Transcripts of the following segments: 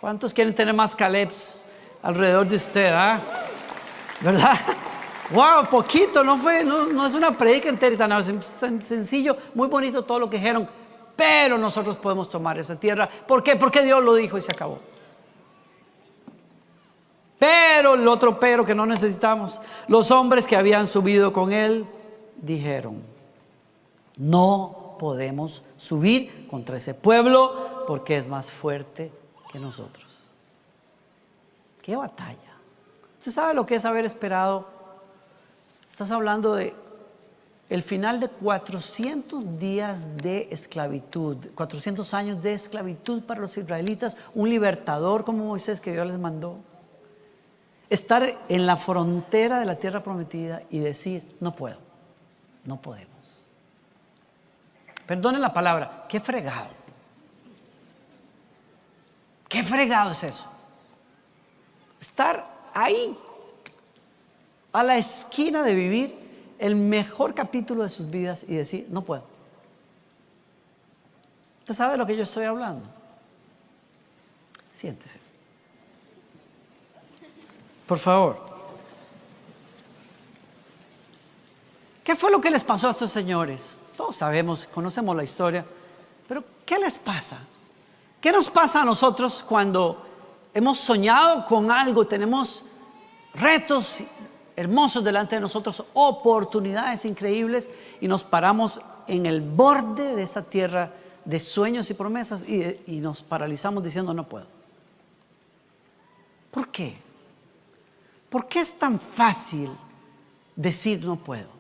¿Cuántos quieren tener más Calebs alrededor de usted? ¿Verdad? Wow, poquito, no es una predica entera, es sencillo, muy bonito todo lo que dijeron, pero nosotros podemos tomar esa tierra. ¿Por qué? Porque Dios lo dijo y se acabó. Pero el otro pero que no necesitamos, los hombres que habían subido con él dijeron: no podemos subir contra ese pueblo porque es más fuerte que nosotros. ¡Qué batalla! ¿Usted sabe lo que es haber esperado? Estás hablando de el final de 400 días de esclavitud, 400 años de esclavitud para los israelitas, un libertador como Moisés que Dios les mandó. Estar en la frontera de la tierra prometida y decir: no puedo, no podemos. Perdonen la palabra, qué fregado. Qué fregado es eso. Estar ahí, a la esquina de vivir el mejor capítulo de sus vidas y decir: no puedo. ¿Usted sabe de lo que yo estoy hablando? Siéntese, por favor. ¿Qué fue lo que les pasó a estos señores? Todos sabemos, conocemos la historia, pero ¿qué les pasa? ¿Qué nos pasa a nosotros cuando hemos soñado con algo, tenemos retos hermosos delante de nosotros, oportunidades increíbles, y nos paramos en el borde de esa tierra de sueños y promesas y nos paralizamos diciendo: no puedo? ¿Por qué? ¿Por qué es tan fácil decir no puedo?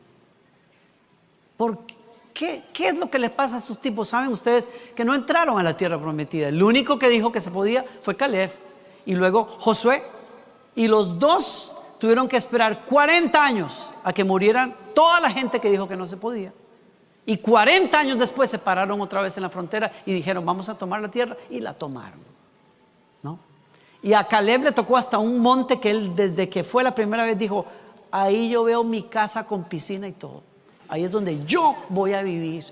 ¿Qué es lo que les pasa a estos tipos? Saben ustedes que no entraron a la tierra prometida. El único que dijo que se podía fue Caleb y luego Josué, y los dos tuvieron que esperar 40 años a que murieran toda la gente que dijo que no se podía. Y 40 años después se pararon otra vez en la frontera y dijeron: vamos a tomar la tierra, y la tomaron, ¿no? Y a Caleb le tocó hasta un monte que él, desde que fue la primera vez, dijo: ahí yo veo mi casa con piscina y todo, ahí es donde yo voy a vivir.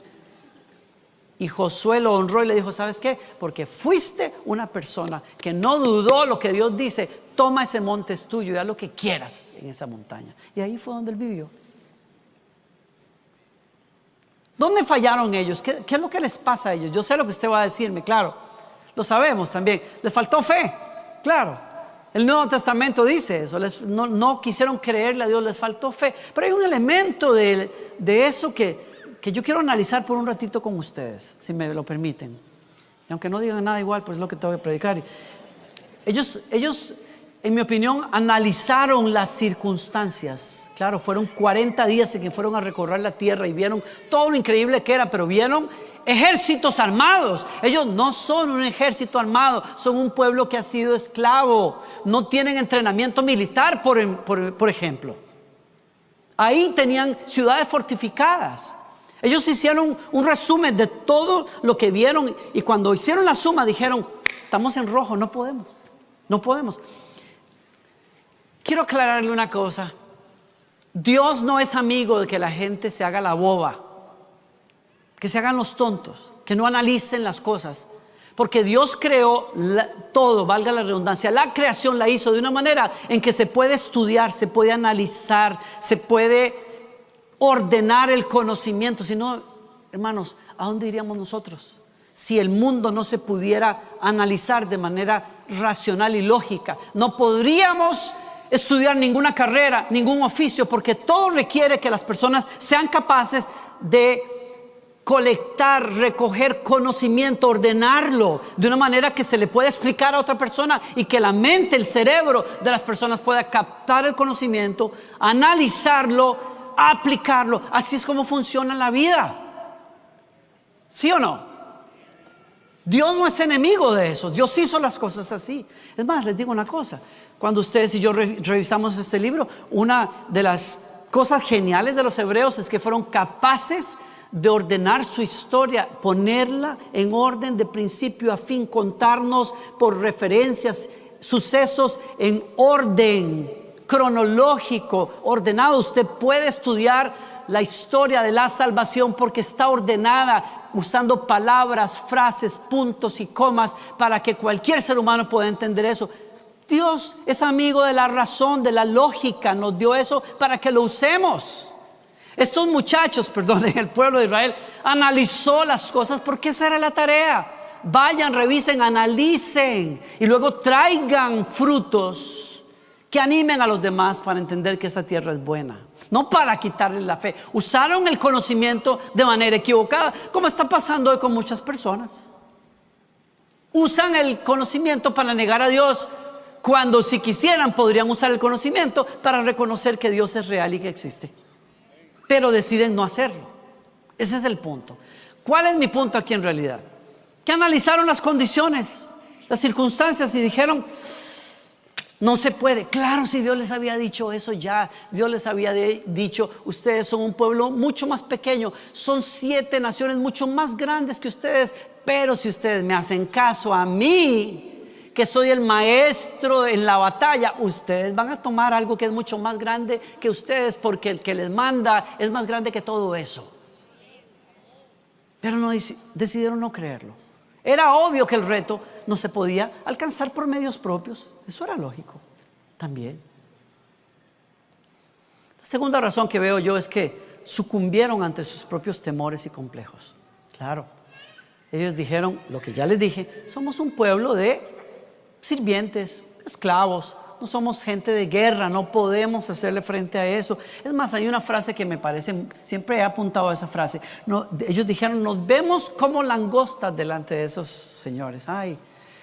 Y Josué lo honró y le dijo: ¿sabes qué? Porque fuiste una persona que no dudó lo que Dios dice, toma ese monte, es tuyo, y haz lo que quieras en esa montaña. Y ahí fue donde él vivió. ¿Dónde fallaron ellos? ¿Qué es lo que les pasa a ellos? Yo sé lo que usted va a decirme, claro, lo sabemos también. Les faltó fe, claro. El Nuevo Testamento dice eso, no quisieron creerle a Dios, les faltó fe. Pero hay un elemento de eso que yo quiero analizar por un ratito con ustedes, si me lo permiten. Y aunque no digan nada igual, pues es lo que tengo que predicar. Ellos, en mi opinión, analizaron las circunstancias. Claro, fueron 40 días en que fueron a recorrer la tierra y vieron todo lo increíble que era, pero vieron ejércitos armados. Ellos no son un ejército armado, son un pueblo que ha sido esclavo. No tienen entrenamiento militar, por ejemplo. Ahí tenían ciudades fortificadas. Ellos hicieron un resumen de todo lo que vieron, y cuando hicieron la suma dijeron: estamos en rojo, no podemos. Quiero aclararle una cosa: Dios no es amigo de que la gente se haga la boba, que se hagan los tontos, que no analicen las cosas, porque Dios creó todo, valga la redundancia. La creación la hizo de una manera en que se puede estudiar, se puede analizar, se puede ordenar el conocimiento. Si no, hermanos, ¿a dónde iríamos nosotros? Si el mundo no se pudiera analizar de manera racional y lógica, no podríamos estudiar ninguna carrera, ningún oficio, porque todo requiere que las personas sean capaces de colectar, recoger conocimiento, ordenarlo de una manera que se le pueda explicar a otra persona, y que la mente, el cerebro de las personas pueda captar el conocimiento, analizarlo, aplicarlo. Así es como funciona la vida. ¿Sí o no? Dios no es enemigo de eso. Dios hizo las cosas así. Es más, les digo una cosa: cuando ustedes y yo revisamos este libro, una de las cosas geniales de los hebreos es que fueron capaces de ordenar su historia, ponerla en orden de principio a fin, contarnos por referencias, sucesos en orden cronológico, ordenado. Usted puede estudiar la historia de la salvación porque está ordenada usando palabras, frases, puntos y comas para que cualquier ser humano pueda entender eso. Dios es amigo de la razón, de la lógica, nos dio eso para que lo usemos. Estos muchachos, perdonen, el pueblo de Israel analizó las cosas porque esa era la tarea. Vayan, revisen, analicen y luego traigan frutos que animen a los demás para entender que esa tierra es buena, no para quitarle la fe. Usaron el conocimiento de manera equivocada, como está pasando hoy con muchas personas. Usan el conocimiento para negar a Dios, cuando si quisieran podrían usar el conocimiento para reconocer que Dios es real y que existe, pero deciden no hacerlo. Ese es el punto. ¿Cuál es mi punto aquí en realidad? Que analizaron las condiciones, las circunstancias y dijeron: no se puede. Claro, si Dios les había dicho eso ya, Dios les había dicho: ustedes son un pueblo mucho más pequeño, son 7 naciones mucho más grandes que ustedes, pero si ustedes me hacen caso a mí, que soy el maestro en la batalla, ustedes van a tomar algo que es mucho más grande que ustedes, porque el que les manda es más grande que todo eso. Pero no decidieron no creerlo. Era obvio que el reto no se podía alcanzar por medios propios. Eso era lógico también. La segunda razón que veo yo es que sucumbieron ante sus propios temores y complejos. Claro, ellos dijeron lo que ya les dije: somos un pueblo de sirvientes, esclavos, no somos gente de guerra, no podemos hacerle frente a eso. Es más, hay una frase que me parece, siempre he apuntado a esa frase. No, ellos dijeron: nos vemos como langostas delante de esos señores. Ay,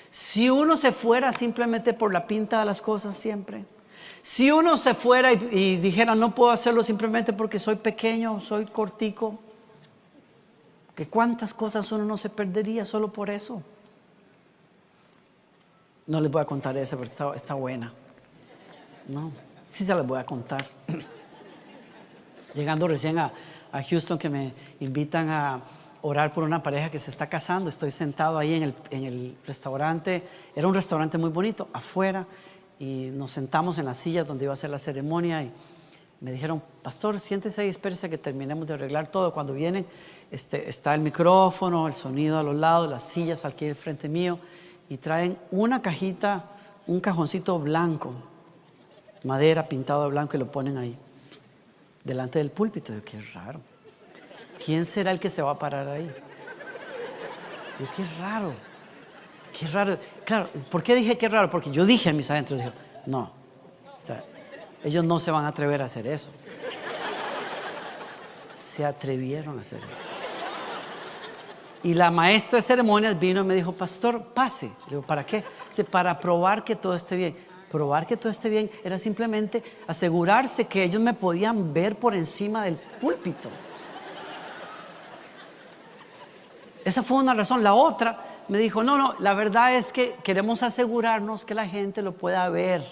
si uno se fuera simplemente por la pinta de las cosas siempre, si uno se fuera y dijera: no puedo hacerlo simplemente porque soy pequeño, soy cortico, que cuántas cosas uno no se perdería solo por eso. No les voy a contar esa, pero está buena. No, sí se las voy a contar. Llegando recién a Houston, que me invitan a orar por una pareja que se está casando, estoy sentado ahí en el restaurante. Era un restaurante muy bonito, afuera, y nos sentamos en las sillas donde iba a ser la ceremonia y me dijeron: pastor, siéntese y espérese que terminemos de arreglar todo. Cuando vienen, está el micrófono, el sonido a los lados, las sillas aquí al frente mío, y traen una cajita, un cajoncito blanco, madera pintado de blanco, y lo ponen ahí delante del púlpito. Yo: qué raro, ¿quién será el que se va a parar ahí? Yo: qué raro, qué raro. Claro, ¿por qué dije qué raro? Porque yo dije a mis adentros, dije: no, o sea, ellos no se van a atrever a hacer eso. Se atrevieron a hacer eso. Y la maestra de ceremonias vino y me dijo: pastor, pase. Le digo: ¿para qué? Dice: para probar que todo esté bien. Probar que todo esté bien era simplemente asegurarse que ellos me podían ver por encima del púlpito. Esa fue una razón. La otra, me dijo: no, la verdad es que queremos asegurarnos que la gente lo pueda ver.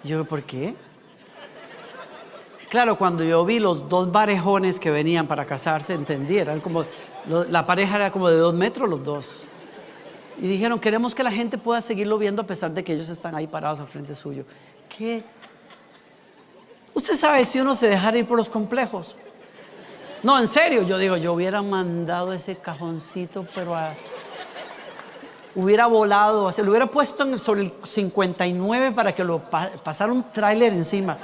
Y yo: ¿por qué? Claro, cuando yo vi los 2 varejones que venían para casarse, entendí, eran como, la pareja era como de 2 metros los dos. Y dijeron: queremos que la gente pueda seguirlo viendo a pesar de que ellos están ahí parados al frente suyo. ¿Qué? Usted sabe, si uno se dejara ir por los complejos. No, en serio, yo digo, yo hubiera mandado ese cajoncito, pero hubiera volado, se lo hubiera puesto sobre el 59 para que lo pasara un tráiler encima.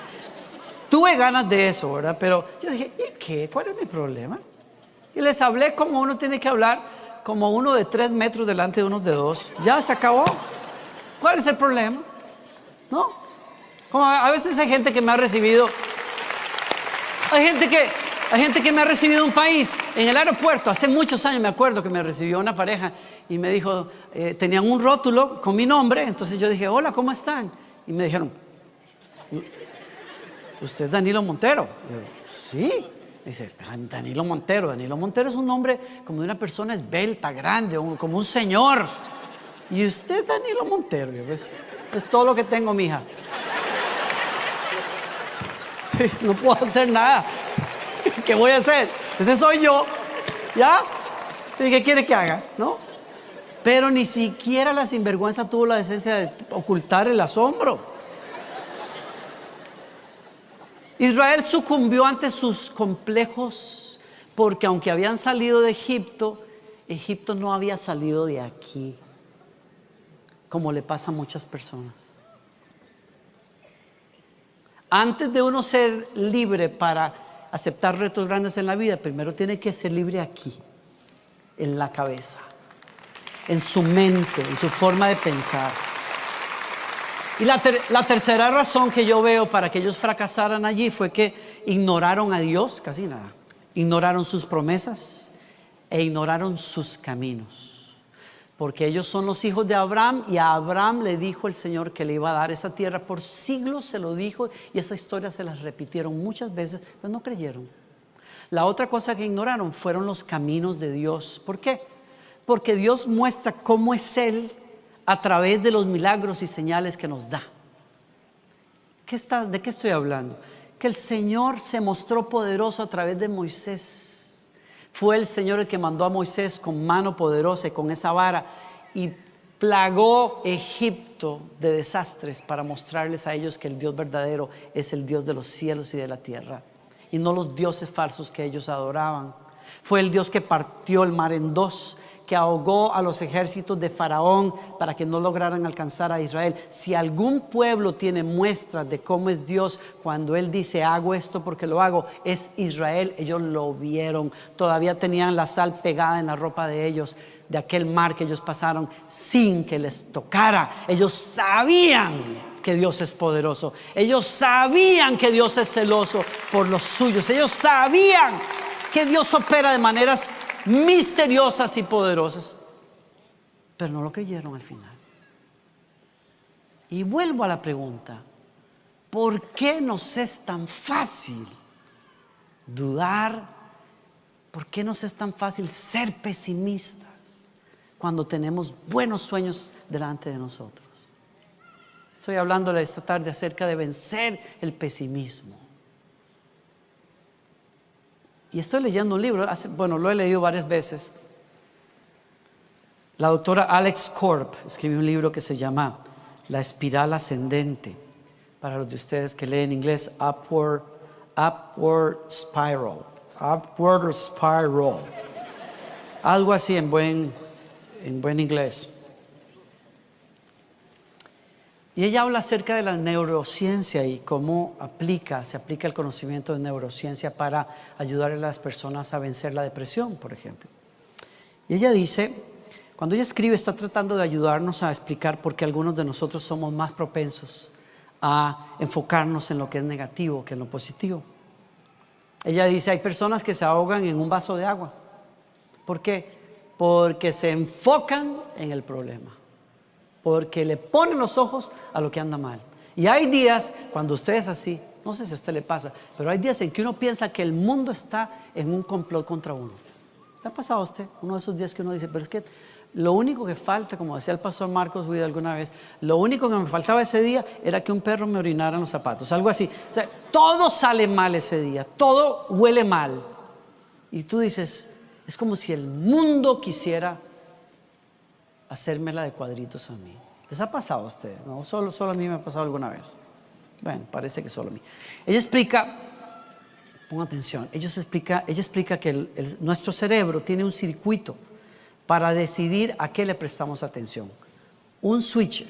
Tuve ganas de eso, ¿verdad? Pero yo dije: ¿y qué? ¿Cuál es mi problema? Y les hablé como uno tiene que hablar, como uno de 3 metros delante de unos de 2. Ya se acabó. ¿Cuál es el problema? ¿No? Como a veces hay gente que me ha recibido. Hay gente que me ha recibido en un país, en el aeropuerto. Hace muchos años me acuerdo que me recibió una pareja y me dijo, tenían un rótulo con mi nombre. Entonces yo dije: hola, ¿cómo están? Y me dijeron: ¿usted es Danilo Montero? Y yo: sí. Dice: Danilo Montero. Danilo Montero es un nombre como de una persona esbelta, grande, como un señor. Y usted es Danilo Montero. Yo: pues, es todo lo que tengo, mija. No puedo hacer nada. ¿Qué voy a hacer? Ese soy yo. ¿Ya? ¿Y qué quiere que haga? ¿No? Pero ni siquiera la sinvergüenza tuvo la decencia de ocultar el asombro. Israel sucumbió ante sus complejos Porque aunque habían salido de Egipto, Egipto no había salido de aquí, como le pasa a muchas personas. Antes de uno ser libre para aceptar retos grandes en la vida, primero tiene que ser libre aquí, en la cabeza, en su mente, en su forma de pensar. Y la tercera razón que yo veo para que ellos fracasaran allí fue que ignoraron a Dios, casi nada. Ignoraron sus promesas e ignoraron sus caminos. Porque ellos son los hijos de Abraham, y a Abraham le dijo el Señor que le iba a dar esa tierra. Por siglos se lo dijo, y esa historia se las repitieron muchas veces, pero no creyeron. La otra cosa que ignoraron fueron los caminos de Dios. ¿Por qué? Porque Dios muestra cómo es Él a través de los milagros y señales que nos da. ¿De qué estoy hablando? Que el Señor se mostró poderoso a través de Moisés. Fue el Señor el que mandó a Moisés con mano poderosa y con esa vara, y plagó Egipto de desastres para mostrarles a ellos que el Dios verdadero es el Dios de los cielos y de la tierra, y no los dioses falsos que ellos adoraban. Fue el Dios que partió el mar en dos, que ahogó a los ejércitos de Faraón para que no lograran alcanzar a Israel. Si algún pueblo tiene muestras de cómo es Dios cuando Él dice hago esto porque lo hago, es Israel. Ellos lo vieron, todavía tenían la sal pegada en la ropa de ellos, de aquel mar que ellos pasaron sin que les tocara. Ellos sabían que Dios es poderoso, ellos sabían que Dios es celoso por los suyos, ellos sabían que Dios opera de maneras misteriosas y poderosas, pero no lo creyeron al final. Y vuelvo a la pregunta: ¿por qué nos es tan fácil dudar? ¿Por qué nos es tan fácil ser pesimistas cuando tenemos buenos sueños delante de nosotros? Estoy hablándole esta tarde acerca de vencer el pesimismo. Y estoy leyendo un libro, lo he leído varias veces. La doctora Alex Korb escribió un libro que se llama La espiral ascendente. Para los de ustedes que leen inglés, Upward Spiral. Algo así en buen inglés. Y ella habla acerca de la neurociencia y cómo se aplica el conocimiento de neurociencia para ayudar a las personas a vencer la depresión, por ejemplo. Y ella dice, cuando ella escribe, está tratando de ayudarnos a explicar por qué algunos de nosotros somos más propensos a enfocarnos en lo que es negativo que en lo positivo. Ella dice, hay personas que se ahogan en un vaso de agua. ¿Por qué? Porque se enfocan en el problema, porque le ponen los ojos a lo que anda mal. Y hay días cuando usted es así, no sé si a usted le pasa, pero hay días en que uno piensa que el mundo está en un complot contra uno. ¿Le ha pasado a usted uno de esos días que uno dice, pero es que lo único que falta, como decía el pastor Marcos Guido alguna vez, lo único que me faltaba ese día era que un perro me orinara en los zapatos, algo así? O sea, todo sale mal ese día, todo huele mal. Y tú dices, es como si el mundo quisiera hacérmela de cuadritos a mí. ¿Les ha pasado a ustedes? No, solo a mí me ha pasado alguna vez. Bueno, parece que solo a mí. Ella explica, pongan atención, ella explica que nuestro cerebro tiene un circuito para decidir a qué le prestamos atención. Un switcher,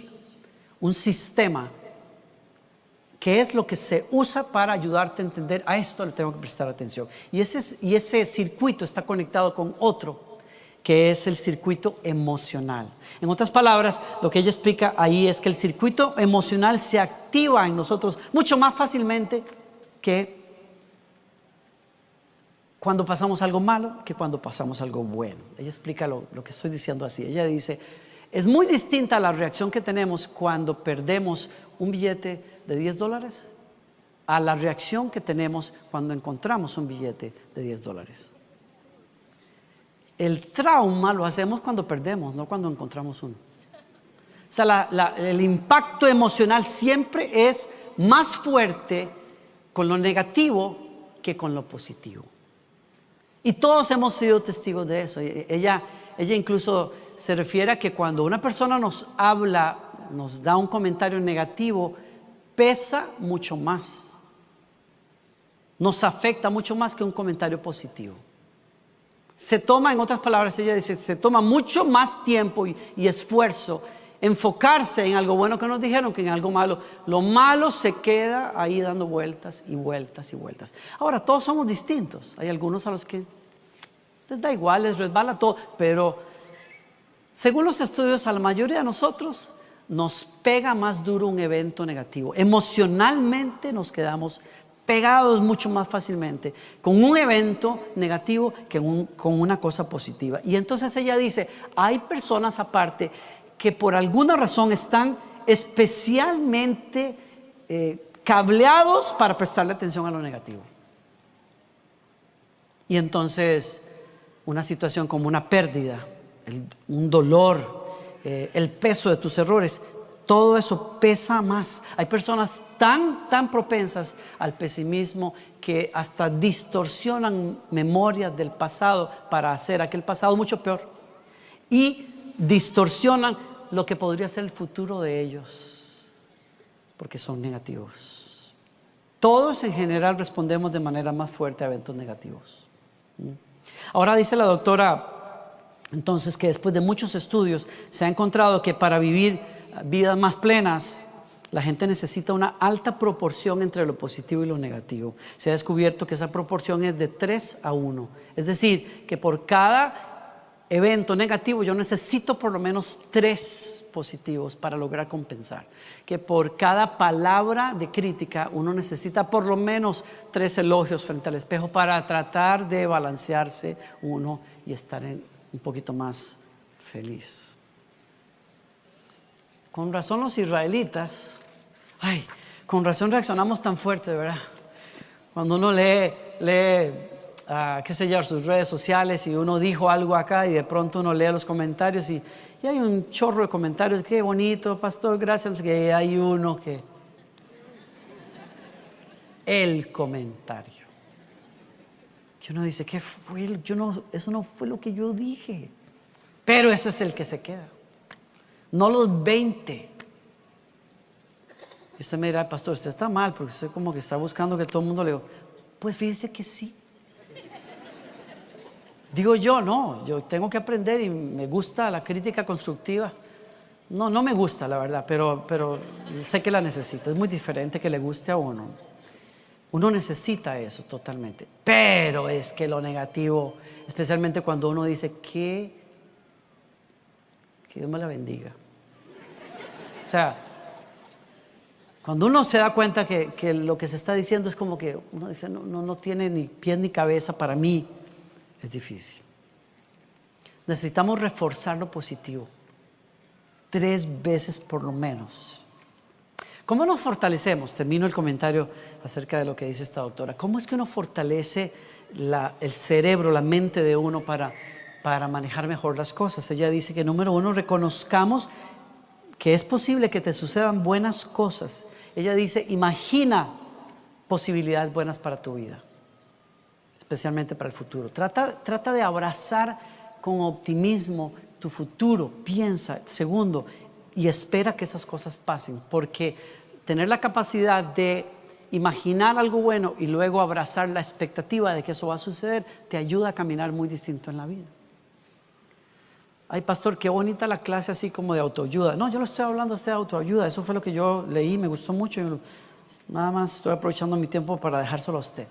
un sistema, que es lo que se usa para ayudarte a entender, a esto le tengo que prestar atención. Y ese circuito está conectado con otro, que es el circuito emocional. En otras palabras, lo que ella explica ahí es que el circuito emocional se activa en nosotros mucho más fácilmente que cuando pasamos algo malo que cuando pasamos algo bueno. Ella explica lo que estoy diciendo así. Ella dice, es muy distinta la reacción que tenemos cuando perdemos un billete de $10 a la reacción que tenemos cuando encontramos un billete de $10. El trauma lo hacemos cuando perdemos, no cuando encontramos uno. O sea, el impacto emocional siempre es más fuerte con lo negativo que con lo positivo. Y todos hemos sido testigos de eso. Ella incluso se refiere a que cuando una persona nos habla, nos da un comentario negativo, pesa mucho más, nos afecta mucho más que un comentario positivo. Se toma, en otras palabras, ella dice, se toma mucho más tiempo y esfuerzo enfocarse en algo bueno que nos dijeron que en algo malo. Lo malo se queda ahí dando vueltas y vueltas y vueltas. Ahora, todos somos distintos. Hay algunos a los que les da igual, les resbala todo, pero según los estudios, a la mayoría de nosotros nos pega más duro un evento negativo. Emocionalmente nos quedamos pegados mucho más fácilmente con un evento negativo que con una cosa positiva. Y entonces ella dice, hay personas aparte que por alguna razón están especialmente cableados para prestarle atención a lo negativo. Y entonces una situación como una pérdida, un dolor, el peso de tus errores, todo eso pesa más. Hay personas tan propensas al pesimismo que hasta distorsionan memorias del pasado para hacer aquel pasado mucho peor. Y distorsionan lo que podría ser el futuro de ellos, porque son negativos. Todos en general respondemos de manera más fuerte a eventos negativos. Ahora dice la doctora entonces que después de muchos estudios se ha encontrado que para vivir vidas más plenas la gente necesita una alta proporción entre lo positivo y lo negativo. Se ha descubierto que esa proporción es de 3:1. Es decir, que por cada evento negativo yo necesito por lo menos 3 positivos para lograr compensar. Que por cada palabra de crítica uno necesita por lo menos 3 elogios frente al espejo para tratar de balancearse uno y estar un poquito más feliz. Con razón los israelitas, con razón reaccionamos tan fuerte, ¿verdad? Cuando uno lee qué sé yo, sus redes sociales y uno dijo algo acá y de pronto uno lee los comentarios y hay un chorro de comentarios, qué bonito, pastor, gracias, que hay uno que el comentario que uno dice, ¿qué fue? Eso no fue lo que yo dije, pero ese es el que se queda, no los 20. Y usted me dirá, pastor, usted está mal porque usted como que está buscando que todo el mundo le diga, pues fíjese que sí. Digo yo, no, yo tengo que aprender y me gusta la crítica constructiva. No me gusta la verdad, pero sé que la necesito. Es muy diferente que le guste a uno. Uno necesita eso totalmente. Pero es que lo negativo, especialmente cuando uno dice que Dios me la bendiga. O sea, cuando uno se da cuenta que lo que se está diciendo es como que uno dice, no tiene ni pies ni cabeza para mí. Es difícil. Necesitamos reforzar lo positivo 3 veces por lo menos. ¿Cómo nos fortalecemos? Termino el comentario acerca de lo que dice esta doctora. ¿Cómo es que uno fortalece el cerebro, la mente de uno para manejar mejor las cosas? Ella dice que número 1, reconozcamos que es posible que te sucedan buenas cosas. Ella dice, imagina posibilidades buenas para tu vida, especialmente para el futuro. Trata de abrazar con optimismo tu futuro. Piensa, segundo, y espera que esas cosas pasen, porque tener la capacidad de imaginar algo bueno y luego abrazar la expectativa de que eso va a suceder te ayuda a caminar muy distinto en la vida. Ay, pastor, qué bonita la clase así como de autoayuda. No, yo no estoy hablando de autoayuda, eso fue lo que yo leí, me gustó mucho. Nada más estoy aprovechando mi tiempo para dejárselo a usted.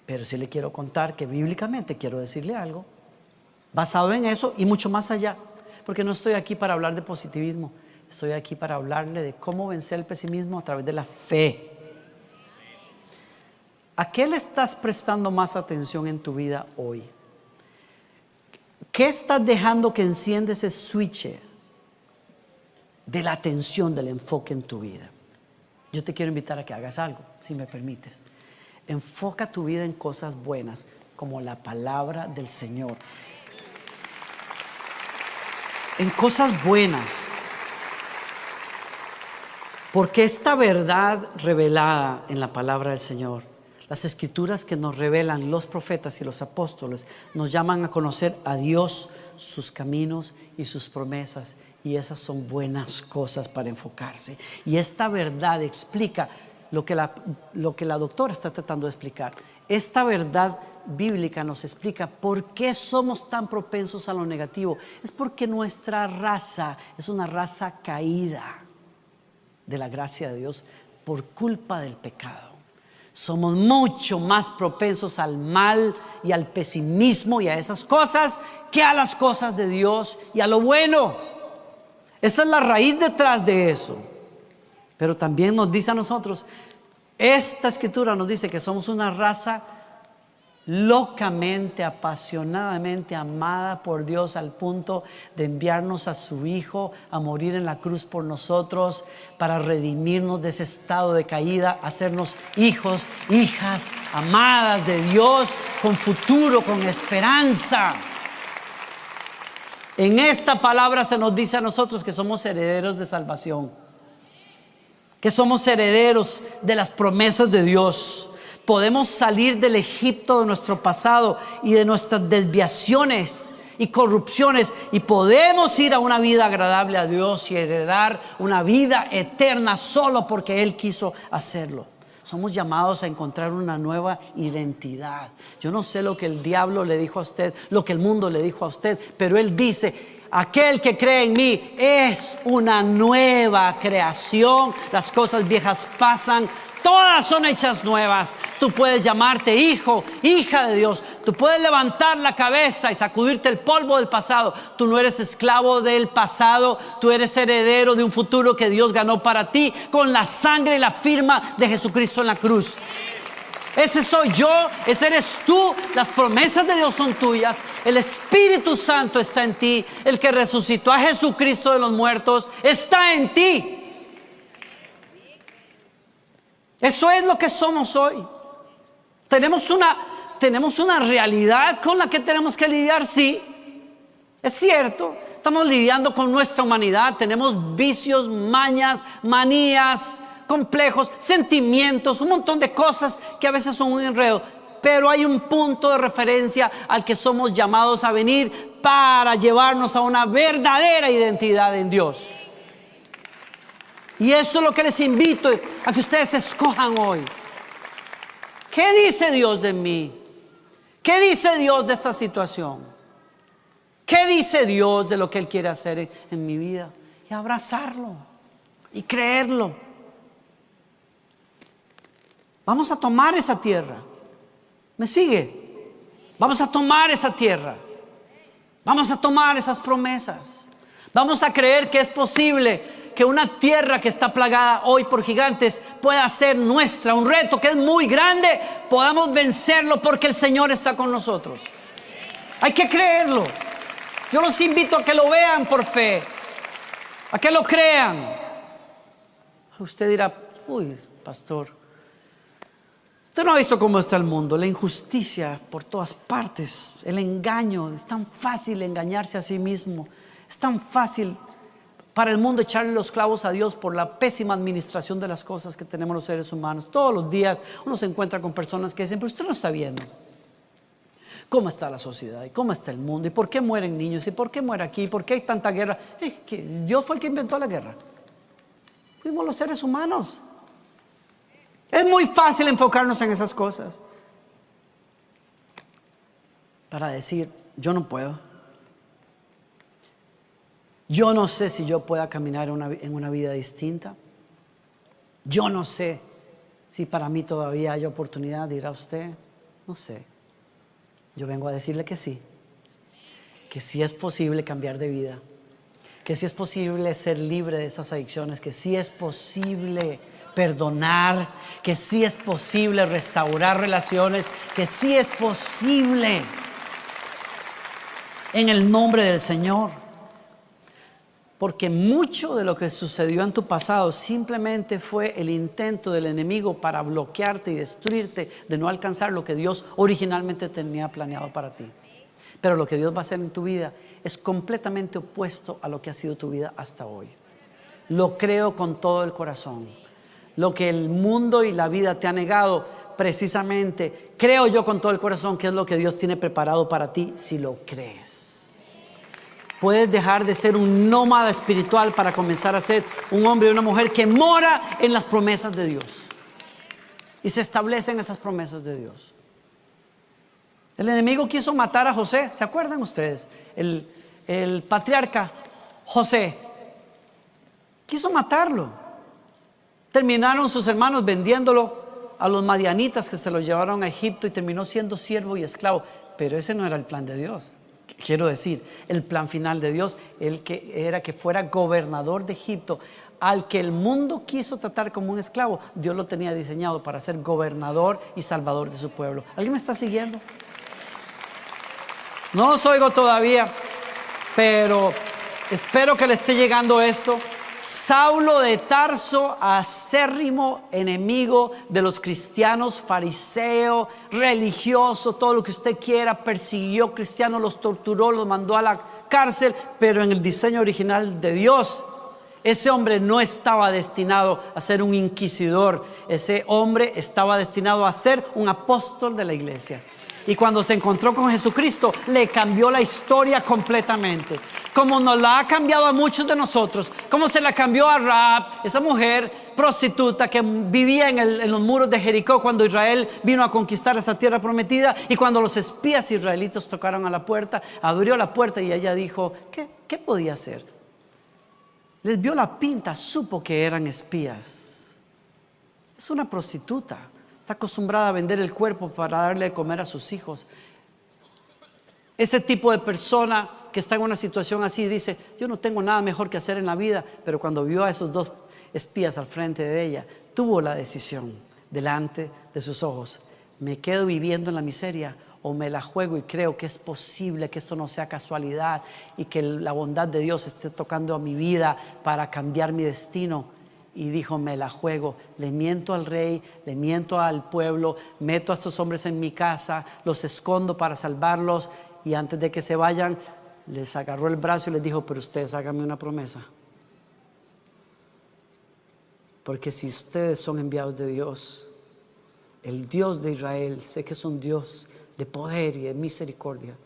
Pero sí le quiero contar que bíblicamente quiero decirle algo basado en eso y mucho más allá, porque no estoy aquí para hablar de positivismo, estoy aquí para hablarle de cómo vencer el pesimismo a través de la fe. ¿A qué le estás prestando más atención en tu vida hoy? ¿Qué estás dejando que encienda ese switch de la atención, del enfoque en tu vida? Yo te quiero invitar a que hagas algo, si me permites. Enfoca tu vida en cosas buenas, como la palabra del Señor. En cosas buenas. Porque esta verdad revelada en la palabra del Señor, las escrituras que nos revelan los profetas y los apóstoles, nos llaman a conocer a Dios, sus caminos y sus promesas. Y esas son buenas cosas para enfocarse. Y esta verdad explica lo que la doctora está tratando de explicar. Esta verdad bíblica nos explica por qué somos tan propensos a lo negativo. Es porque nuestra raza es una raza caída de la gracia de Dios por culpa del pecado. Somos mucho más propensos al mal y al pesimismo y a esas cosas que a las cosas de Dios y a lo bueno. Esa es la raíz detrás de eso. Pero también nos dice a nosotros, esta escritura nos dice que somos una raza locamente, apasionadamente amada por Dios al punto de enviarnos a su Hijo a morir en la cruz por nosotros para redimirnos de ese estado de caída, hacernos hijos, hijas amadas de Dios con futuro, con esperanza. En esta palabra se nos dice a nosotros que somos herederos de salvación, que somos herederos de las promesas de Dios. Podemos salir del Egipto de nuestro pasado y de nuestras desviaciones y corrupciones, y podemos ir a una vida agradable a Dios y heredar una vida eterna solo porque Él quiso hacerlo. Somos llamados a encontrar una nueva identidad. Yo no sé lo que el diablo le dijo a usted, lo que el mundo le dijo a usted, pero Él dice: aquel que cree en mí es una nueva creación. Las cosas viejas pasan, todas son hechas nuevas. Tú puedes llamarte hijo, hija de Dios. Tú puedes levantar la cabeza y sacudirte el polvo del pasado. Tú no eres esclavo del pasado. Tú eres heredero de un futuro que Dios ganó para ti con la sangre y la firma de Jesucristo en la cruz. Ese soy yo, ese eres tú. Las promesas de Dios son tuyas. El Espíritu Santo está en ti. El que resucitó a Jesucristo de los muertos está en ti. Eso es lo que somos hoy. Tenemos una realidad con la que tenemos que lidiar, sí. Es cierto. Estamos lidiando con nuestra humanidad. Tenemos vicios, mañas, manías, complejos, sentimientos, un montón de cosas que a veces son un enredo. Pero hay un punto de referencia al que somos llamados a venir para llevarnos a una verdadera identidad en Dios. Y eso es lo que les invito a que ustedes escojan hoy. ¿Qué dice Dios de mí? ¿Qué dice Dios de esta situación? ¿Qué dice Dios de lo que Él quiere hacer en mi vida? Y abrazarlo y creerlo. Vamos a tomar esa tierra. ¿Me sigue? Vamos a tomar esa tierra. Vamos a tomar esas promesas. Vamos a creer que es posible que una tierra que está plagada hoy por gigantes pueda ser nuestra. Un reto que es muy grande, podamos vencerlo porque el Señor está con nosotros. Hay que creerlo. Yo los invito a que lo vean por fe, a que lo crean. Usted dirá: uy, pastor, usted no ha visto cómo está el mundo, la injusticia por todas partes, el engaño. Es tan fácil engañarse a sí mismo. Es tan fácil para el mundo echarle los clavos a Dios por la pésima administración de las cosas que tenemos los seres humanos. Todos los días uno se encuentra con personas que dicen: pero usted no está viendo cómo está la sociedad y cómo está el mundo y por qué mueren niños y por qué muere aquí y por qué hay tanta guerra. Es que Dios fue el que inventó la guerra. Fuimos los seres humanos. Es muy fácil enfocarnos en esas cosas para decir: yo no puedo. Yo no sé si yo pueda caminar en una vida distinta. Yo no sé si para mí todavía hay oportunidad, dirá usted. No sé. Yo vengo a decirle que sí es posible cambiar de vida, que sí es posible ser libre de esas adicciones, que sí es posible perdonar, que sí es posible restaurar relaciones, que sí es posible en el nombre del Señor. Porque mucho de lo que sucedió en tu pasado simplemente fue el intento del enemigo para bloquearte y destruirte, de no alcanzar lo que Dios originalmente tenía planeado para ti. Pero lo que Dios va a hacer en tu vida es completamente opuesto a lo que ha sido tu vida hasta hoy. Lo creo con todo el corazón. Lo que el mundo y la vida te ha negado, precisamente, creo yo con todo el corazón que es lo que Dios tiene preparado para ti si lo crees. Puedes dejar de ser un nómada espiritual para comenzar a ser un hombre y una mujer que mora en las promesas de Dios. y se establecen esas promesas de Dios. El enemigo quiso matar a José. ¿Se acuerdan ustedes? El patriarca José quiso matarlo. Terminaron sus hermanos vendiéndolo a los madianitas, que se lo llevaron a Egipto, y terminó siendo siervo y esclavo. Pero ese no era el plan de Dios. Quiero decir, el plan final de Dios era que fuera gobernador de Egipto, al que el mundo quiso tratar como un esclavo. Dios lo tenía diseñado para ser gobernador y salvador de su pueblo. ¿Alguien me está siguiendo? No los oigo todavía, pero espero que le esté llegando esto. Saulo de Tarso, acérrimo enemigo de los cristianos, fariseo, religioso, todo lo que usted quiera, persiguió cristianos, los torturó, los mandó a la cárcel, pero en el diseño original de Dios, ese hombre no estaba destinado a ser un inquisidor. Ese hombre estaba destinado a ser un apóstol de la iglesia. Y cuando se encontró con Jesucristo, le cambió la historia completamente. Como nos la ha cambiado a muchos de nosotros. Como se la cambió a Rahab, esa mujer prostituta que vivía en los muros de Jericó cuando Israel vino a conquistar esa tierra prometida. Y cuando los espías israelitas tocaron a la puerta, abrió la puerta y ella dijo, ¿qué podía hacer? Les vio la pinta, supo que eran espías. Es una prostituta. Está acostumbrada a vender el cuerpo para darle de comer a sus hijos. Ese tipo de persona que está en una situación así dice, yo no tengo nada mejor que hacer en la vida. Pero cuando vio a esos dos espías al frente de ella, tuvo la decisión delante de sus ojos: me quedo viviendo en la miseria o me la juego y creo que es posible que esto no sea casualidad y que la bondad de Dios esté tocando a mi vida para cambiar mi destino. Y dijo, me la juego, le miento al rey, le miento al pueblo, meto a estos hombres en mi casa, los escondo para salvarlos, y antes de que se vayan, les agarró el brazo y les dijo, pero ustedes háganme una promesa. Porque si ustedes son enviados de Dios, el Dios de Israel, sé que es un Dios de poder y de misericordia.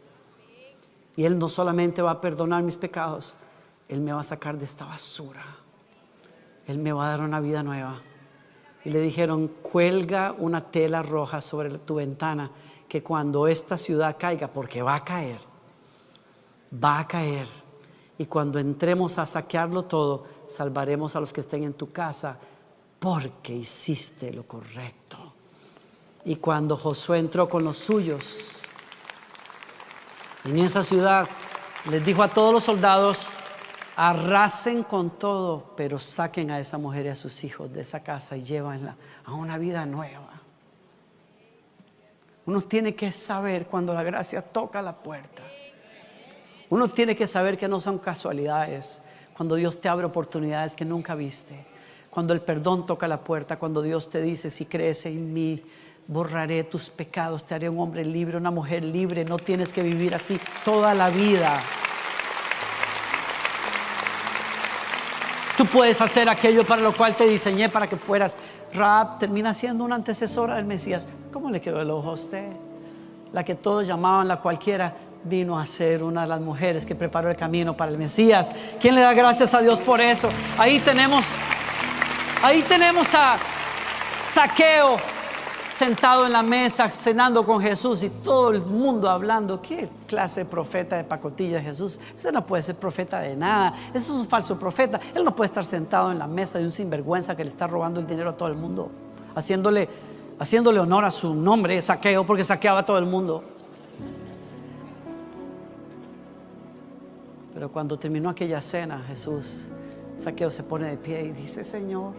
Y Él no solamente va a perdonar mis pecados, Él me va a sacar de esta basura. Él me va a dar una vida nueva. Y le dijeron, cuelga una tela roja sobre tu ventana, que cuando esta ciudad caiga, porque va a caer, y cuando entremos a saquearlo todo, salvaremos a los que estén en tu casa, porque hiciste lo correcto. Y cuando Josué entró con los suyos en esa ciudad, les dijo a todos los soldados, arrasen con todo, pero saquen a esa mujer y a sus hijos de esa casa y llévenla a una vida nueva. Uno tiene que saber cuando la gracia toca la puerta. Uno tiene que saber que no son casualidades. Cuando Dios te abre oportunidades que nunca viste. Cuando el perdón toca la puerta. Cuando Dios te dice, si crees en mí, borraré tus pecados, te haré un hombre libre, una mujer libre. No tienes que vivir así toda la vida. Tú puedes hacer aquello para lo cual te diseñé, para que fueras. Rahab termina siendo una antecesora del Mesías. ¿Cómo le quedó el ojo a usted? La que todos llamaban la cualquiera, vino a ser una de las mujeres que preparó el camino para el Mesías. ¿Quién le da gracias a Dios por eso? Ahí tenemos a Zaqueo sentado en la mesa cenando con Jesús y todo el mundo hablando. ¿Qué clase de profeta de pacotilla es Jesús? Ese no puede ser profeta de nada. Ese es un falso profeta. Él no puede estar sentado en la mesa de un sinvergüenza que le está robando el dinero a todo el mundo, haciéndole honor a su nombre, Zaqueo, porque saqueaba a todo el mundo. Pero cuando terminó aquella cena, Zaqueo se pone de pie y dice, Señor,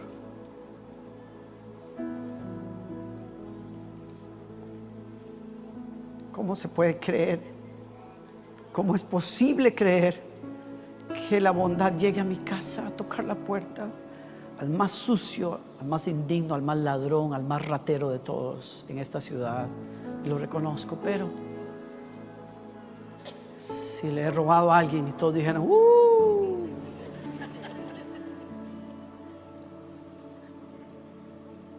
¿cómo se puede creer? ¿Cómo es posible creer que la bondad llegue a mi casa a tocar la puerta? Al más sucio, al más indigno, al más ladrón, al más ratero de todos en esta ciudad. Y lo reconozco, pero si le he robado a alguien y todos dijeron,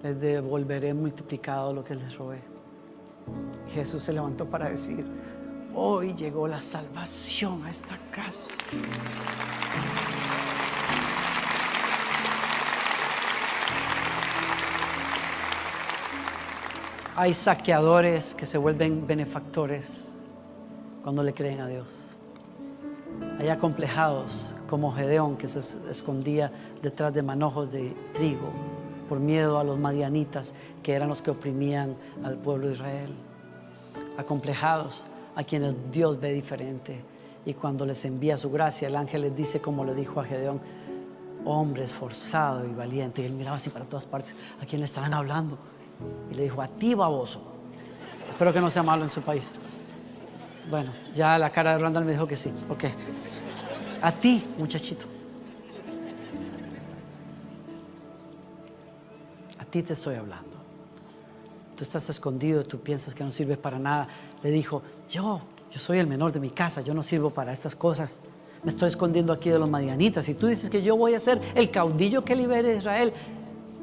les devolveré multiplicado lo que les robé. Y Jesús se levantó para decir, hoy llegó la salvación a esta casa. Hay saqueadores que se vuelven benefactores cuando le creen a Dios. Hay acomplejados como Gedeón, que se escondía detrás de manojos de trigo por miedo a los madianitas, que eran los que oprimían al pueblo de Israel. Acomplejados a quienes Dios ve diferente, y cuando les envía su gracia, el ángel les dice, como le dijo a Gedeón: hombre esforzado y valiente. Y él miraba así para todas partes: ¿a quién le estarán hablando? Y le dijo: a ti, baboso. Espero que no sea malo en su país. Bueno, ya la cara de Randall me dijo que sí. Ok. A ti, muchachito. A ti te estoy hablando. Tú estás escondido, tú piensas que no sirves para nada. Le dijo: yo soy el menor de mi casa, yo no sirvo para estas cosas. Me estoy escondiendo aquí de los madianitas. Y tú dices que yo voy a ser el caudillo que libere a Israel.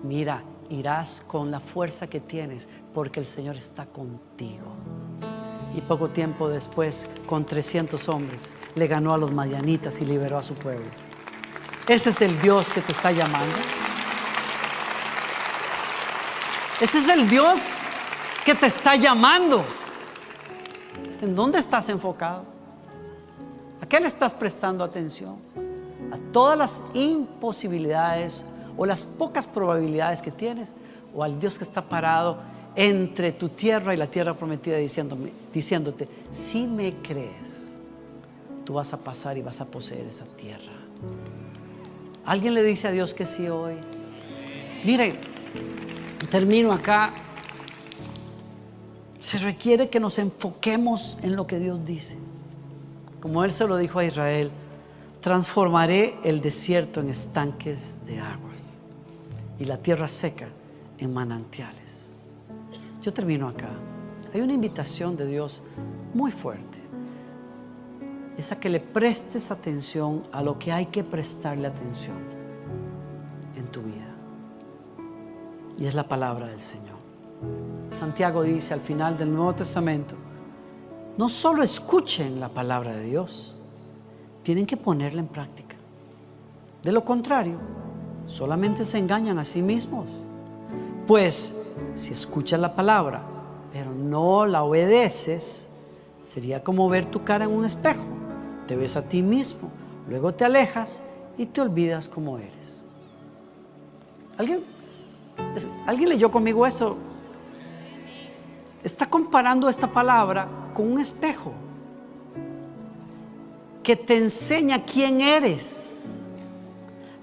Mira, irás con la fuerza que tienes, porque el Señor está contigo. Y poco tiempo después, con 300 hombres, le ganó a los madianitas y liberó a su pueblo. Ese es el Dios que te está llamando. Ese es el Dios que te está llamando. ¿En dónde estás enfocado? ¿A qué le estás prestando atención? ¿A todas las imposibilidades o las pocas probabilidades que tienes? ¿O al Dios que está parado entre tu tierra y la tierra prometida, diciéndote: si me crees, tú vas a pasar y vas a poseer esa tierra? ¿Alguien le dice a Dios que sí hoy? Mire, termino acá. Se requiere que nos enfoquemos en lo que Dios dice. Como Él se lo dijo a Israel: transformaré el desierto en estanques de aguas y la tierra seca en manantiales. Yo termino acá. Hay una invitación de Dios muy fuerte. Es a que le prestes atención a lo que hay que prestarle atención en tu vida. Y es la palabra del Señor. Santiago dice al final del Nuevo Testamento: no solo escuchen la palabra de Dios, tienen que ponerla en práctica. De lo contrario, solamente se engañan a sí mismos. Pues si escuchas la palabra, pero no la obedeces, sería como ver tu cara en un espejo. Te ves a ti mismo, luego te alejas y te olvidas cómo eres. ¿Alguien leyó conmigo eso? Está comparando esta palabra con un espejo que te enseña quién eres.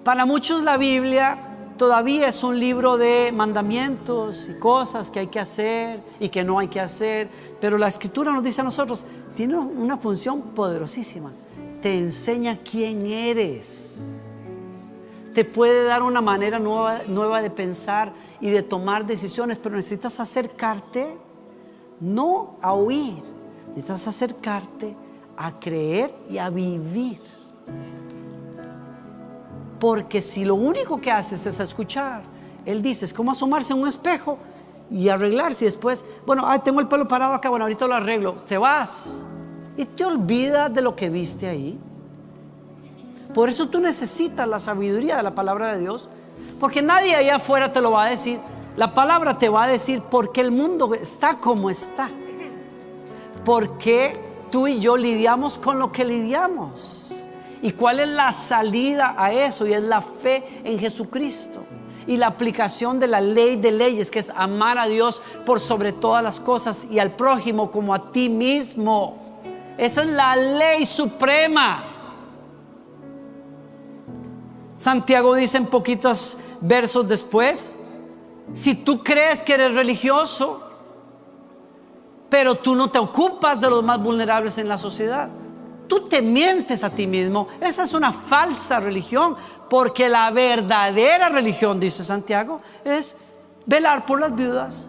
Para muchos la Biblia todavía es un libro de mandamientos y cosas que hay que hacer y que no hay que hacer, pero la Escritura nos dice a nosotros: tiene una función poderosísima. Te enseña quién eres. Te puede dar una manera nueva de pensar y de tomar decisiones, pero necesitas acercarte no a oír, necesitas acercarte a creer y a vivir. Porque si lo único que haces es escuchar, Él dice, es como asomarse en un espejo y arreglarse, y después, bueno, tengo el pelo parado acá, bueno, ahorita lo arreglo. Te vas y te olvidas de lo que viste ahí. Por eso tú necesitas la sabiduría de la palabra de Dios, porque nadie allá afuera te lo va a decir. La palabra te va a decir por qué el mundo está como está, porque tú y yo lidiamos con lo que lidiamos, y cuál es la salida a eso, y es la fe en Jesucristo y la aplicación de la ley de leyes, que es amar a Dios por sobre todas las cosas y al prójimo como a ti mismo. Esa es la ley suprema. Santiago dice en poquitos versos después: si tú crees que eres religioso, pero tú no te ocupas de los más vulnerables en la sociedad, tú te mientes a ti mismo. Esa es una falsa religión, porque la verdadera religión, dice Santiago, es velar por las viudas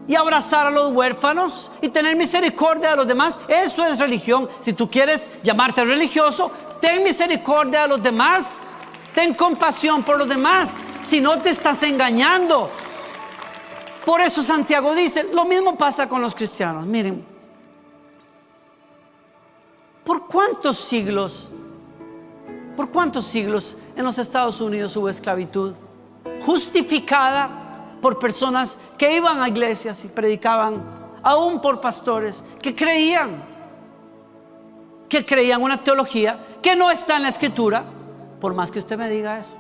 y abrazar a los huérfanos y tener misericordia de los demás. Eso es religión. Si tú quieres llamarte religioso, ten misericordia de los demás, ten compasión por los demás, si no te estás engañando. Por eso Santiago dice, lo mismo pasa con los cristianos. Miren, ¿por cuántos siglos en los Estados Unidos hubo esclavitud justificada por personas que iban a iglesias y predicaban, aún por pastores que creían una teología que no está en la Escritura. Por más que usted me diga eso,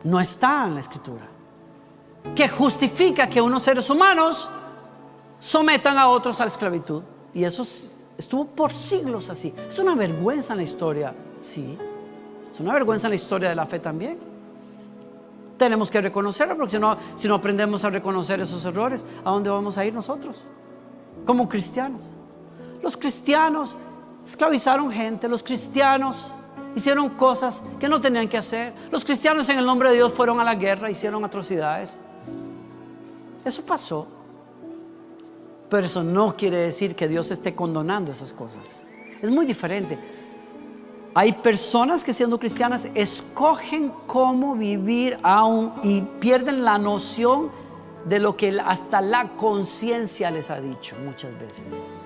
no está en la Escritura, que justifica que unos seres humanos sometan a otros a la esclavitud. Y eso estuvo por siglos así. Es una vergüenza en la historia, sí. Es una vergüenza en la historia de la fe también. Tenemos que reconocerlo, porque si no aprendemos a reconocer esos errores, ¿a dónde vamos a ir nosotros como cristianos? Los cristianos esclavizaron gente, los cristianos hicieron cosas que no tenían que hacer, los cristianos en el nombre de Dios fueron a la guerra, hicieron atrocidades. Eso pasó, pero eso no quiere decir que Dios esté condonando esas cosas. Es muy diferente. Hay personas que, siendo cristianas, escogen cómo vivir aún y pierden la noción de lo que hasta la conciencia les ha dicho muchas veces.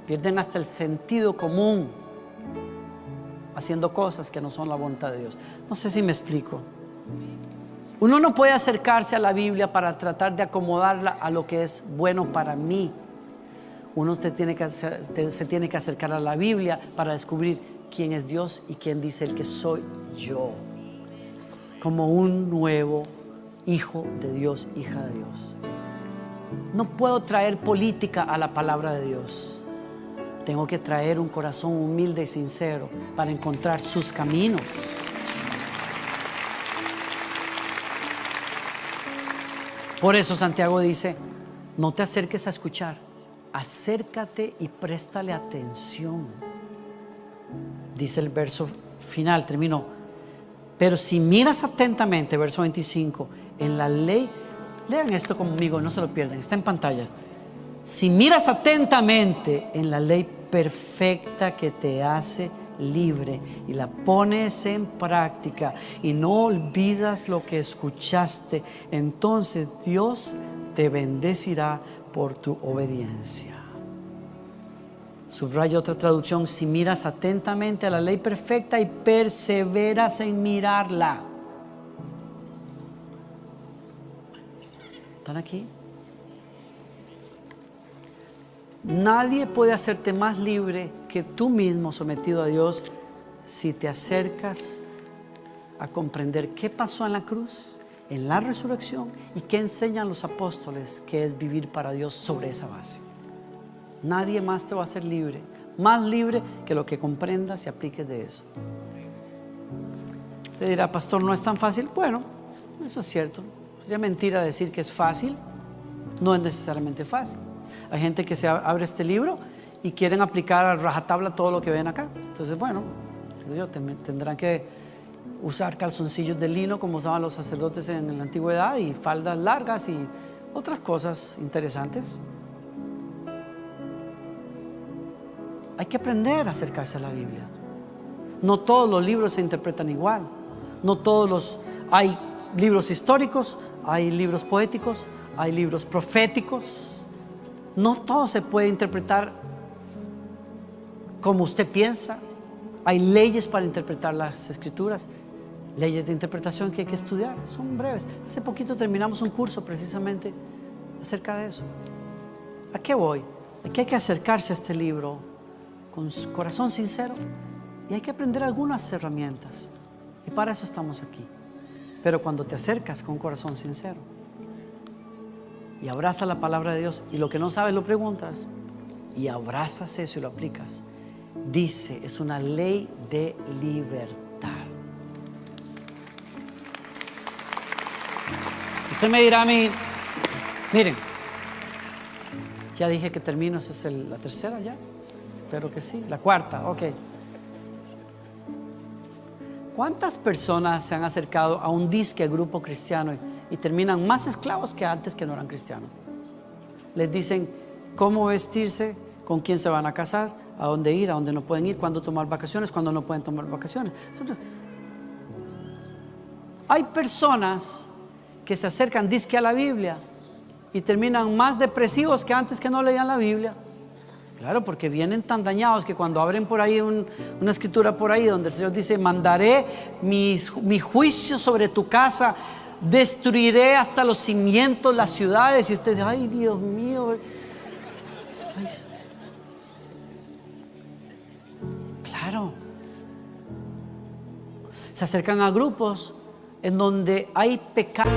Pierden hasta el sentido común haciendo cosas que no son la voluntad de Dios. No sé si me explico. Uno no puede acercarse a la Biblia para tratar de acomodarla a lo que es bueno para mí. Uno se tiene que acercar a la Biblia para descubrir quién es Dios y quién dice el que soy yo, como un nuevo hijo de Dios, hija de Dios. No puedo traer política a la palabra de Dios. Tengo que traer un corazón humilde y sincero para encontrar sus caminos. Por eso Santiago dice: no te acerques a escuchar, acércate y préstale atención. Dice el verso final, termino: pero si miras atentamente, verso 25, en la ley, lean esto conmigo, no se lo pierdan, está en pantalla. Si miras atentamente en la ley perfecta que te hace libre y la pones en práctica y no olvidas lo que escuchaste, entonces Dios te bendecirá por tu obediencia. Subraya otra traducción: si miras atentamente a la ley perfecta y perseveras en mirarla. ¿Están aquí? Nadie puede hacerte más libre que tú mismo, sometido a Dios, si te acercas a comprender qué pasó en la cruz, en la resurrección, y qué enseñan los apóstoles, que es vivir para Dios sobre esa base. Nadie más te va a hacer libre, más libre que lo que comprendas y apliques de eso. Usted dirá: pastor, ¿no es tan fácil? Bueno, eso es cierto. Sería mentira decir que es fácil. No es necesariamente fácil. Hay gente que se abre este libro y quieren aplicar a rajatabla todo lo que ven acá. Entonces, bueno, tendrán que usar calzoncillos de lino como usaban los sacerdotes en la antigüedad, y faldas largas y otras cosas interesantes. Hay que aprender a acercarse a la Biblia. No todos los libros se interpretan igual. Hay libros históricos, hay libros poéticos, hay libros proféticos. No todo se puede interpretar como usted piensa. Hay leyes para interpretar las Escrituras, leyes de interpretación que hay que estudiar. Son breves. Hace poquito terminamos un curso precisamente acerca de eso. ¿A qué voy? Aquí hay que acercarse a este libro con su corazón sincero, y hay que aprender algunas herramientas, y para eso estamos aquí. Pero cuando te acercas con un corazón sincero y abrazas la palabra de Dios, y lo que no sabes lo preguntas y abrazas eso y lo aplicas, dice, es una ley de libertad. Usted me dirá a mí: miren, ya dije que termino, esa es la tercera ya. Espero que sí, la cuarta, ok. ¿Cuántas personas se han acercado a un disque grupo cristiano y terminan más esclavos que antes, que no eran cristianos? Les dicen cómo vestirse, con quién se van a casar, a dónde ir, a dónde no pueden ir, cuándo tomar vacaciones, cuándo no pueden tomar vacaciones. Hay personas que se acercan disque a la Biblia y terminan más depresivos que antes, que no leían la Biblia. Claro, porque vienen tan dañados que cuando abren por ahí una escritura por ahí donde el Señor dice: mandaré mi juicio sobre tu casa destruiré hasta los cimientos las ciudades. Y usted dice, ay Dios mío. Ay, claro. Se acercan a grupos en donde hay pecado.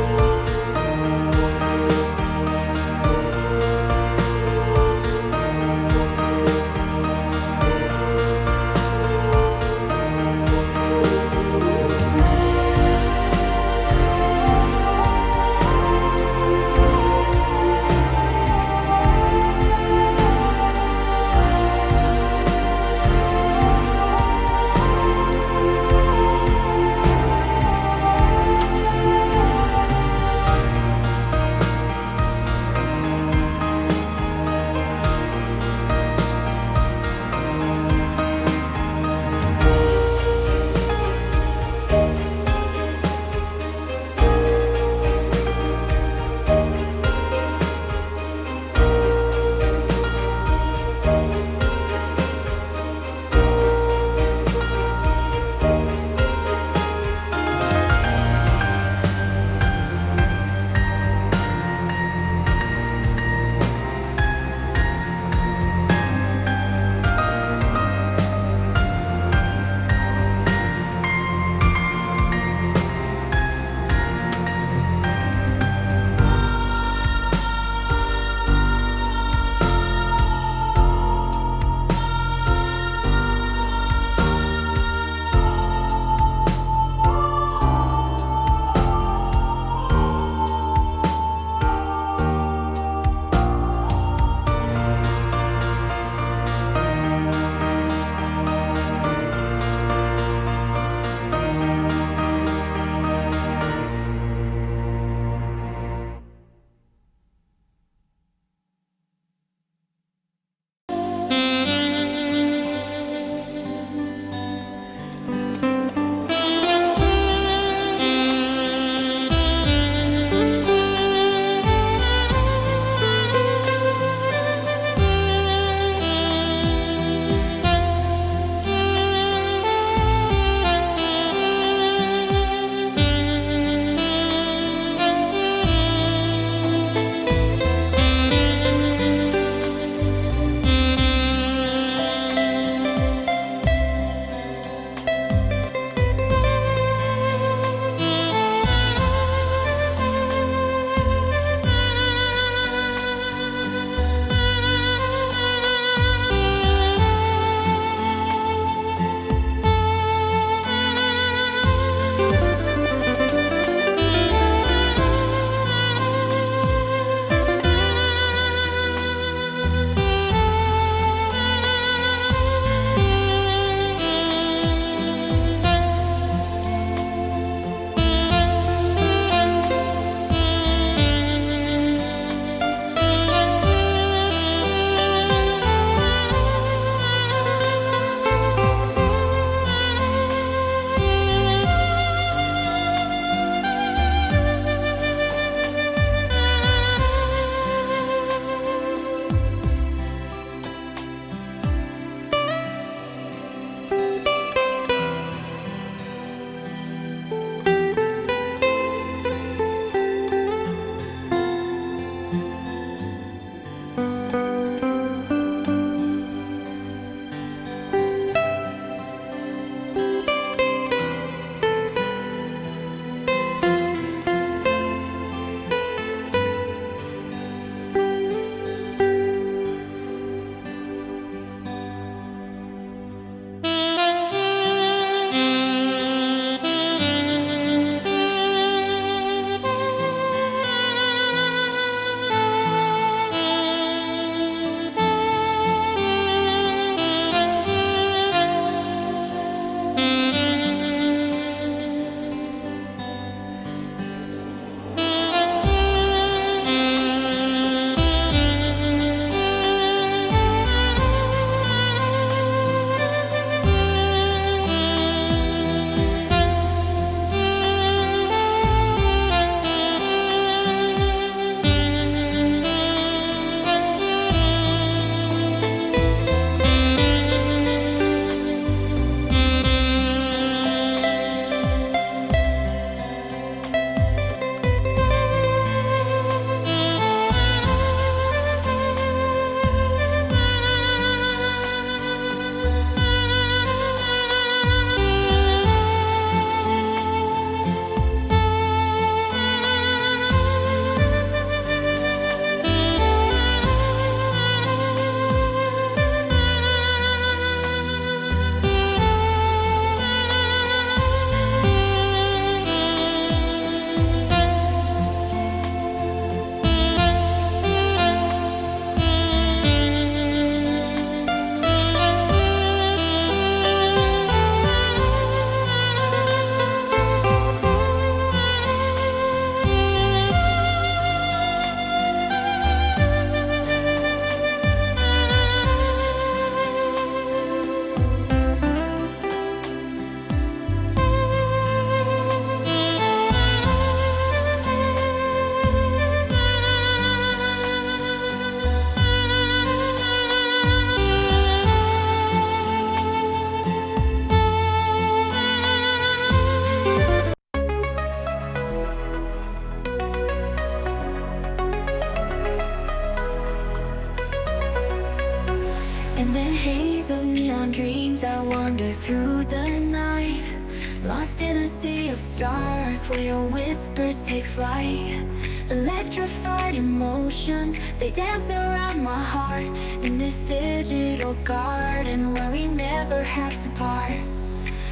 stars where your whispers take flight. Electrified emotions, they dance around my heart. In this digital garden where we never have to part.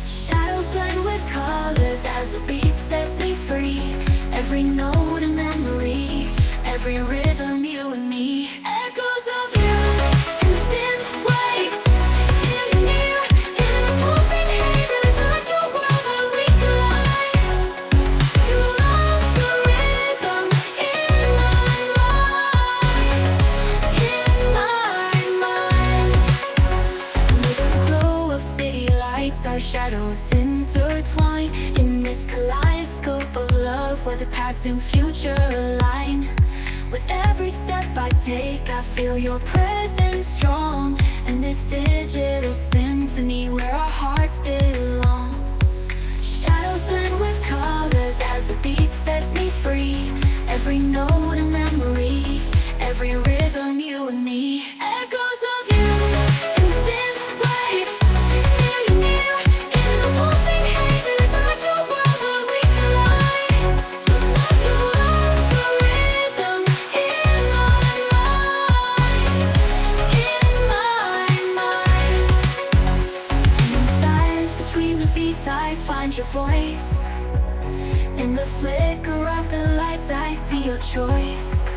Shadows blend with colors as the beat sets me free. Every note a memory, every rhythm you and me. Echoes of you in synth waves, feel you near in the pulsing haze. Inside your world where we collide. You lost the rhythm in my mind. With the glow of city lights, our shadows intertwine in this kaleidoscope of love where the past and future align. With every step I take, I feel your presence strong. And this digital symphony where our hearts belong. Shadows blend with colors as the beat sets me free. Every note a memory, every rhythm you and me. Echoes of you in synth waves, feel you near in the pulsing haze. Inside your world where we collide. You lost the rhythm in my mind. In silence between the beats I find your voice. In the flicker of the lights I see your choice.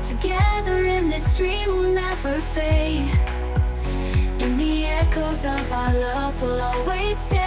Together in this dream we'll never fade. In the echoes of our love we'll always stay.